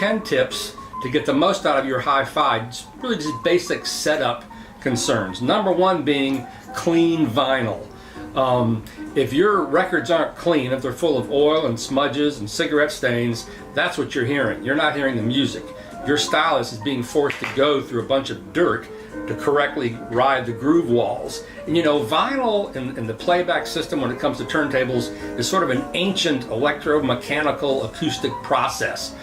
10 tips to get the most out of your hi-fi. It's really just basic setup concerns. Number one being clean vinyl. If your records aren't clean, if they're full of oil and smudges and cigarette stains, that's what you're hearing. You're not hearing the music. Your stylus is being forced to go through a bunch of dirt to correctly ride the groove walls. And you know, vinyl in the playback system when it comes to turntables is sort of an ancient electromechanical acoustic process.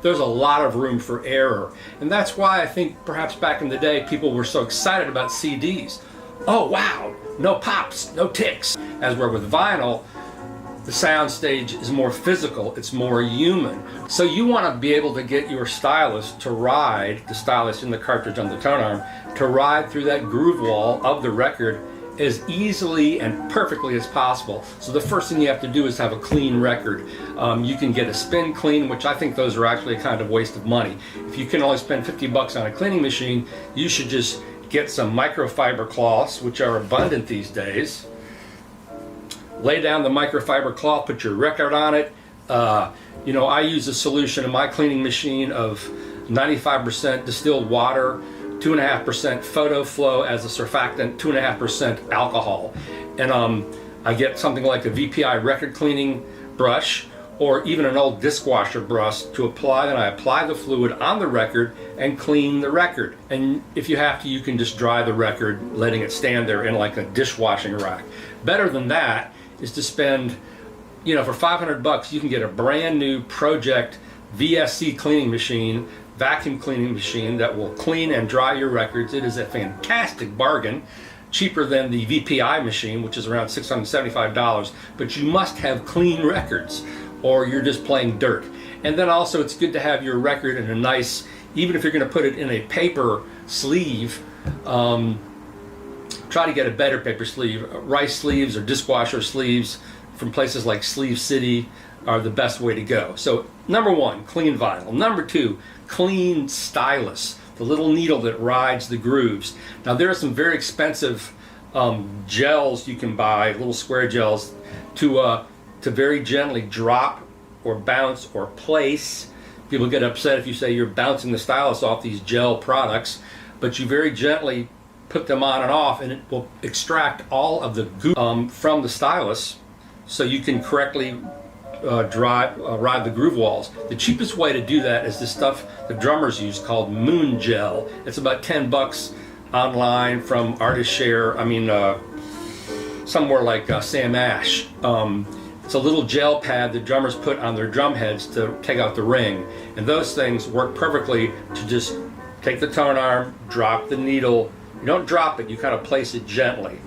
There's a lot of room for error. And that's why I think perhaps back in the day people were so excited about CDs. Oh wow, no pops, no ticks. As where with vinyl, the sound stage is more physical, it's more human. So you want to be able to get your stylus to ride, the stylus in the cartridge on the tone arm, to ride through that groove wall of the record as easily and perfectly as possible. So the first thing you have to do is have a clean record. You can get a spin clean, which I think those are actually a kind of waste of money. If you can only spend 50 bucks on a cleaning machine, you should just get some microfiber cloths, which are abundant these days. Lay down the microfiber cloth, put your record on it. You know, I use a solution in my cleaning machine of 95% distilled water, 2.5% photo flow as a surfactant, 2.5% alcohol. And I get something like a VPI record cleaning brush or even an old dishwasher brush to apply, and I apply the fluid on the record and clean the record. And if you have to, you can just dry the record, letting it stand there in like a dishwashing rack. Better than that is to spend, you know, for 500 bucks you can get a brand new Project VSC cleaning machine, vacuum cleaning machine that will clean and dry your records. It is a fantastic bargain, cheaper than the VPI machine, which is around $675, but you must have clean records or you're just playing dirt. And then also it's good to have your record in a nice, even if you're going to put it in a paper sleeve, try to get a better paper sleeve. Rice sleeves or dishwasher sleeves from places like Sleeve City are the best way to go. So number one, clean vinyl. Number two, clean stylus, the little needle that rides the grooves. Now there are some very expensive gels you can buy, little square gels, to very gently drop or bounce or place. People get upset if you say you're bouncing the stylus off these gel products, but you very gently put them on and off and it will extract all of the goo from the stylus so you can correctly ride the groove walls. The cheapest way to do that is this stuff the drummers use called Moon Gel. It's about 10 bucks online from Artist Share, somewhere like Sam Ash. It's a little gel pad the drummers put on their drum heads to take out the ring. And those things work perfectly to just take the tone arm, drop the needle. You don't drop it, you kind of place it gently.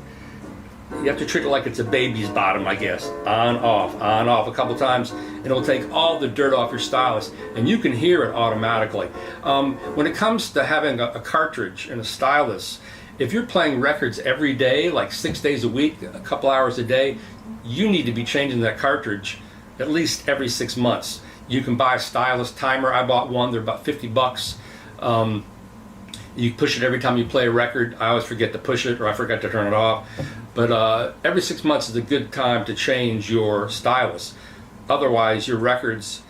You have to treat it like it's a baby's bottom, I guess. On, off a couple times, and it'll take all the dirt off your stylus, and you can hear it automatically. When it comes to having a cartridge and a stylus, if you're playing records every day, like 6 days a week, a couple hours a day, you need to be changing that cartridge at least every 6 months. You can buy a stylus timer. I bought one, they're about 50 bucks. You push it every time you play a record. I always forget to push it or I forget to turn it off. But every 6 months is a good time to change your stylus. Otherwise, your records,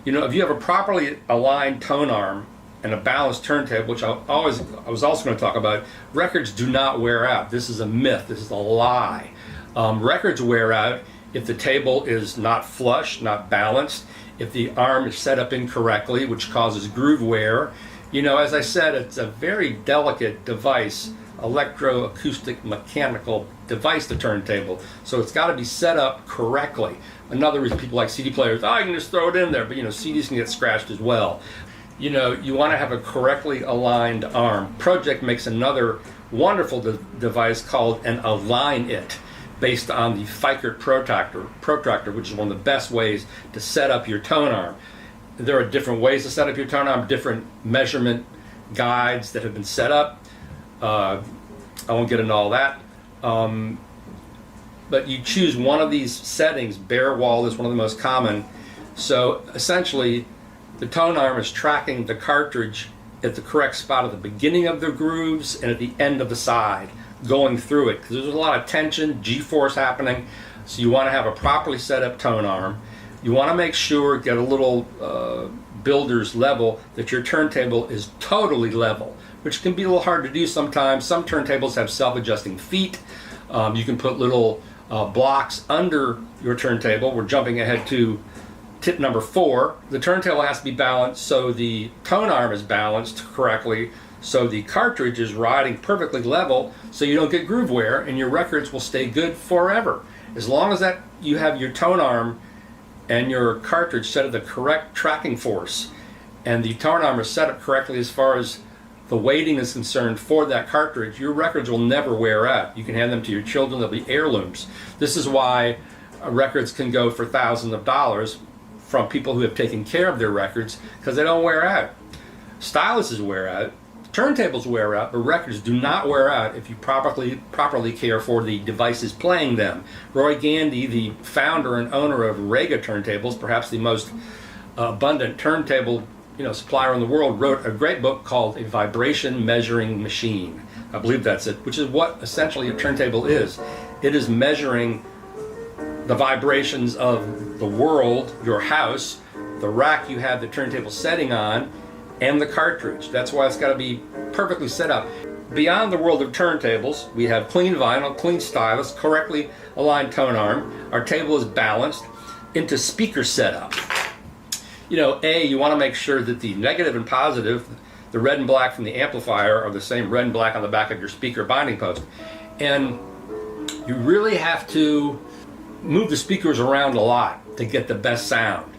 you know, if you have a properly aligned tone arm and a balanced turntable, which I was also going to talk about, records do not wear out. This is a myth. This is a lie. Records wear out if the table is not flush, not balanced, if the arm is set up incorrectly, which causes groove wear. You know, as I said, it's a very delicate device, electroacoustic mechanical device, the turntable. So it's got to be set up correctly. Another reason people like CD players, I can just throw it in there, but you know, CDs can get scratched as well. You know, you want to have a correctly aligned arm. Project makes another wonderful device called an Align It, based on the Fikert protractor, which is one of the best ways to set up your tone arm. There are different ways to set up your tone arm, different measurement guides that have been set up. I won't get into all that. But you choose one of these settings. Bare wall is one of the most common. So essentially, the tone arm is tracking the cartridge at the correct spot at the beginning of the grooves and at the end of the side, going through it, because there's a lot of tension, G-force happening. So you want to have a properly set up tone arm. You want to make sure, get a little builder's level, that your turntable is totally level, which can be a little hard to do sometimes. Some turntables have self-adjusting feet. You can put little blocks under your turntable. We're jumping ahead to tip number 4. The turntable has to be balanced so the tone arm is balanced correctly, so the cartridge is riding perfectly level, so you don't get groove wear, and your records will stay good forever. As long as that you have your tone arm and your cartridge set at the correct tracking force, and the tone arm is set up correctly as far as the weighting is concerned for that cartridge, your records will never wear out. You can hand them to your children, they'll be heirlooms. This is why records can go for thousands of dollars from people who have taken care of their records, because they don't wear out. Styluses wear out, turntables wear out, but records do not wear out if you properly care for the devices playing them. Roy Gandy, the founder and owner of Rega turntables, perhaps the most abundant turntable supplier in the world, wrote a great book called A Vibration Measuring Machine. I believe that's it, which is what essentially a turntable is. It is measuring the vibrations of the world, your house, the rack you have the turntable setting on, and the cartridge. That's why it's got to be perfectly set up. Beyond the world of turntables, we have clean vinyl, clean stylus, correctly aligned tone arm. Our table is balanced into speaker setup. You want to make sure that the negative and positive, the red and black from the amplifier, are the same red and black on the back of your speaker binding post. And you really have to move the speakers around a lot to get the best sound.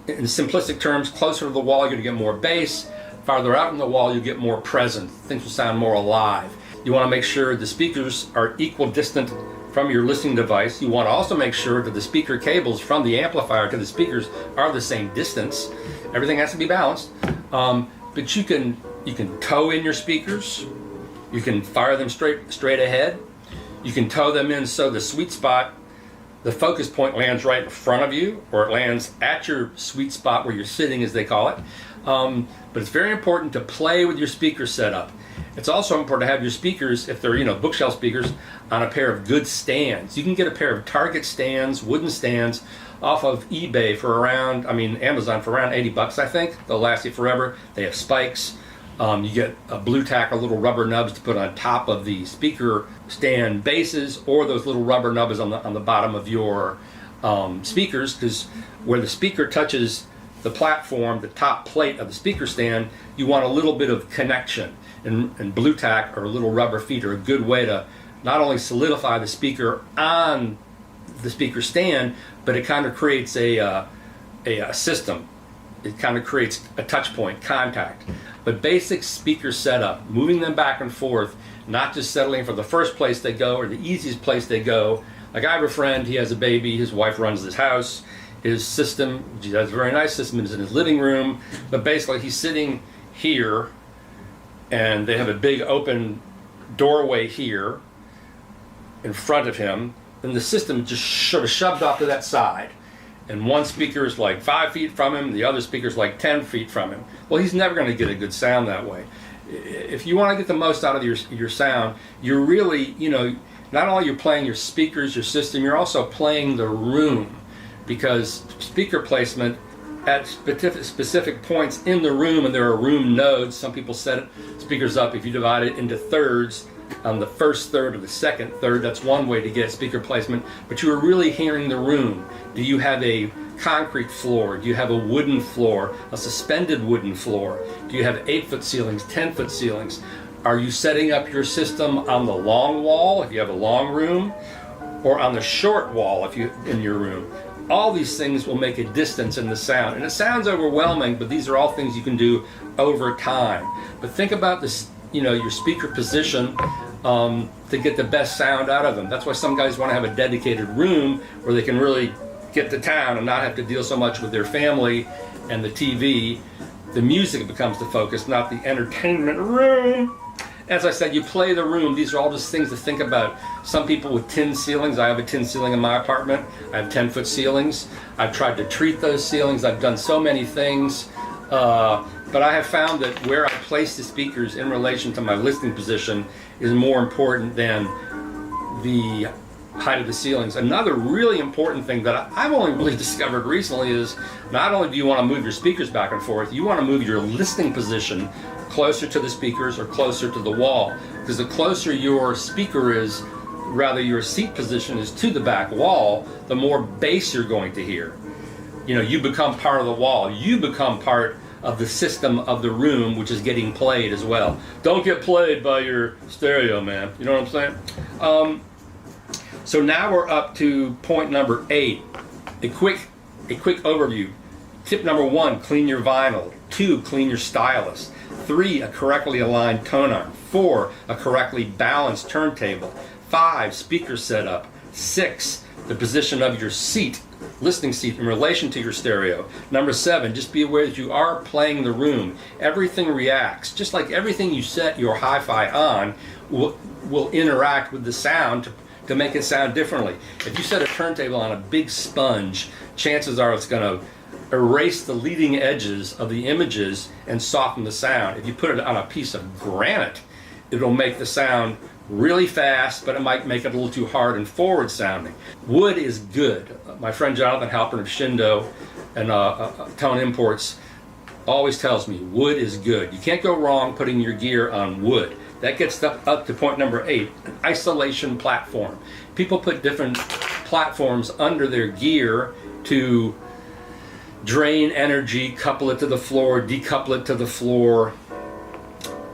In simplistic terms, closer to the wall, you're going to get more bass. Farther out from the wall, you get more present. Things will sound more alive. You want to make sure the speakers are equal distant from your listening device. You want to also make sure that the speaker cables from the amplifier to the speakers are the same distance. Everything has to be balanced. But you can toe in your speakers. You can fire them straight ahead. You can toe them in so the sweet spot, the focus point, lands right in front of you, or it lands at your sweet spot where you're sitting, as they call it. But it's very important to play with your speaker setup. It's also important to have your speakers, if they're bookshelf speakers, on a pair of good stands. You can get a pair of Target stands, wooden stands, off of eBay for around, Amazon for around $80, I think. They'll last you forever. They have spikes. You get a blue tack or little rubber nubs to put on top of the speaker stand bases, or those little rubber nubs on the bottom of your speakers, because where the speaker touches the platform, the top plate of the speaker stand, you want a little bit of connection. And blue tack or little rubber feet are a good way to not only solidify the speaker on the speaker stand, but it kind of creates a system. It kind of creates a touch point, contact. But basic speaker setup, moving them back and forth, not just settling for the first place they go or the easiest place they go. Like, I have a friend, he has a baby, his wife runs this house. His system, he has a very nice system, is in his living room, but basically he's sitting here and they have a big open doorway here in front of him, and the system just sort of shoved off to that side. And one speaker is like 5 feet from him, the other speaker is like 10 feet from him. Well, he's never going to get a good sound that way. If you want to get the most out of your sound, you're really, not only you're playing your speakers, your system, you're also playing the room, because speaker placement at specific points in the room, and there are room nodes. Some people set speakers up, if you divide it into thirds, on the first third or the second third, that's one way to get speaker placement, but you are really hearing the room. Do you have a concrete floor? Do you have a wooden floor, a suspended wooden floor? Do you have 8-foot ceilings, 10-foot ceilings? Are you setting up your system on the long wall, if you have a long room, or on the short wall if you in your room? All these things will make a distance in the sound, and it sounds overwhelming, but these are all things you can do over time. But think about this, your speaker position to get the best sound out of them. That's why some guys want to have a dedicated room where they can really get to town and not have to deal so much with their family and the TV. The music becomes the focus, not the entertainment room. As I said, you play the room. These are all just things to think about. Some people with tin ceilings. I have a tin ceiling in my apartment. I have 10-foot ceilings. I've tried to treat those ceilings. I've done so many things. But I have found that where I place the speakers in relation to my listening position is more important than the height of the ceilings. Another really important thing that I've only really discovered recently is not only do you want to move your speakers back and forth, you want to move your listening position closer to the speakers or closer to the wall, because the closer your speaker is, rather your seat position is to the back wall, the more bass you're going to hear. You know, you become part of the wall. You become part of the system of the room, which is getting played as well. Don't get played by your stereo, man. You know what I'm saying? So now we're up to point number 8. A quick overview. Tip number 1, clean your vinyl. 2, clean your stylus. 3, a correctly aligned tone arm. 4, a correctly balanced turntable. 5, speaker setup. 6, the position of your seat, listening seat, in relation to your stereo. Number 7, just be aware that you are playing the room. Everything reacts. Just like everything you set your hi-fi on will interact with the sound to make it sound differently. If you set a turntable on a big sponge, chances are it's going to erase the leading edges of the images and soften the sound. If you put it on a piece of granite, it'll make the sound really fast, but it might make it a little too hard and forward sounding. Wood is good. My friend Jonathan Halpern of Shindo and Tone Imports always tells me wood is good. You can't go wrong putting your gear on wood. That gets up to point number 8, an isolation platform. People put different platforms under their gear to drain energy, couple it to the floor, decouple it to the floor.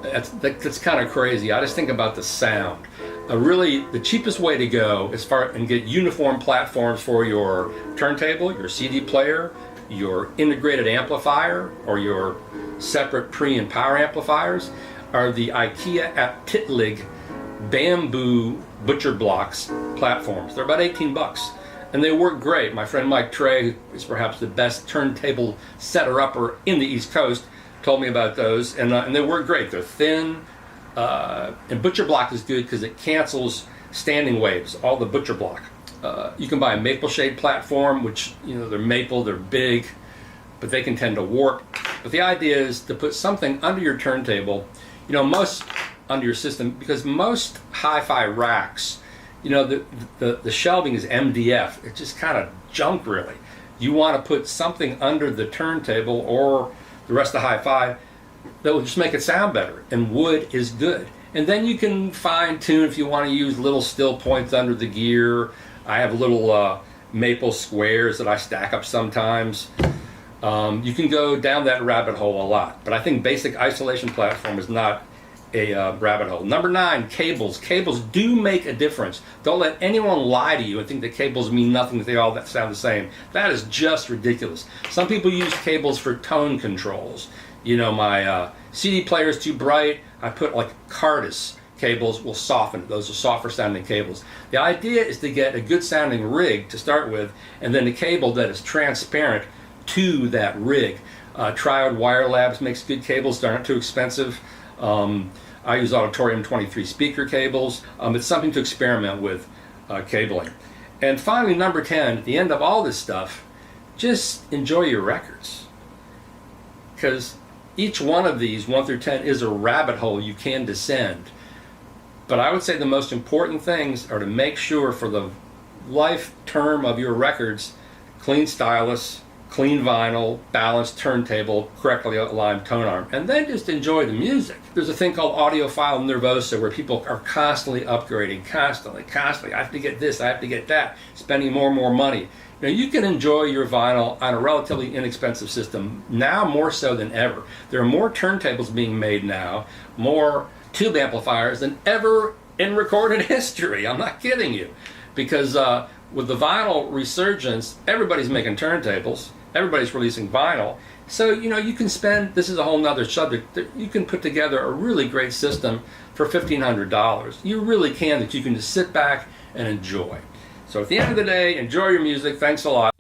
That's kind of crazy. I just think about the sound. Really, the cheapest way to go and get uniform platforms for your turntable, your CD player, your integrated amplifier, or your separate pre and power amplifiers are the IKEA at Titlig bamboo butcher blocks platforms. They're about 18 bucks. And they work great. My friend Mike Trey, who is perhaps the best turntable setter-upper in the East Coast, told me about those, and they work great. They're thin, and butcher block is good because it cancels standing waves, all the butcher block. You can buy a maple shade platform, which, you know, they're maple, they're big, but they can tend to warp. But the idea is to put something under your turntable, you know, most under your system, because most hi-fi racks, you know, the shelving is MDF. It's just kind of junk, really. You want to put something under the turntable or the rest of the hi-fi that will just make it sound better, and wood is good. And then you can fine-tune if you want to use little still points under the gear. I have little maple squares that I stack up sometimes. You can go down that rabbit hole a lot, but I think basic isolation platform is not a rabbit hole. Number 9, cables. Cables do make a difference. Don't let anyone lie to you and think that cables mean nothing, that they all sound the same. That is just ridiculous. Some people use cables for tone controls. You know, my CD player is too bright. I put like Cardis cables will soften it. Those are softer sounding cables. The idea is to get a good sounding rig to start with, and then a cable that is transparent to that rig. Triode Wire Labs makes good cables. They're not too expensive. I use Auditorium 23 speaker cables. It's something to experiment with, cabling. And finally, number 10, at the end of all this stuff, just enjoy your records. Because each one of these, 1 through 10, is a rabbit hole you can descend. But I would say the most important things are to make sure for the life term of your records, clean stylus, clean vinyl, balanced turntable, correctly aligned tone arm, and then just enjoy the music. There's a thing called Audiophile Nervosa where people are constantly upgrading, constantly. I have to get this, I have to get that, spending more and more money. Now, you can enjoy your vinyl on a relatively inexpensive system, now more so than ever. There are more turntables being made now, more tube amplifiers than ever in recorded history. I'm not kidding you. Because with the vinyl resurgence, everybody's making turntables. Everybody's releasing vinyl. So, you know, you can spend, this is a whole nother subject, you can put together a really great system for $1,500. You really can, that you can just sit back and enjoy. So at the end of the day, enjoy your music. Thanks a lot.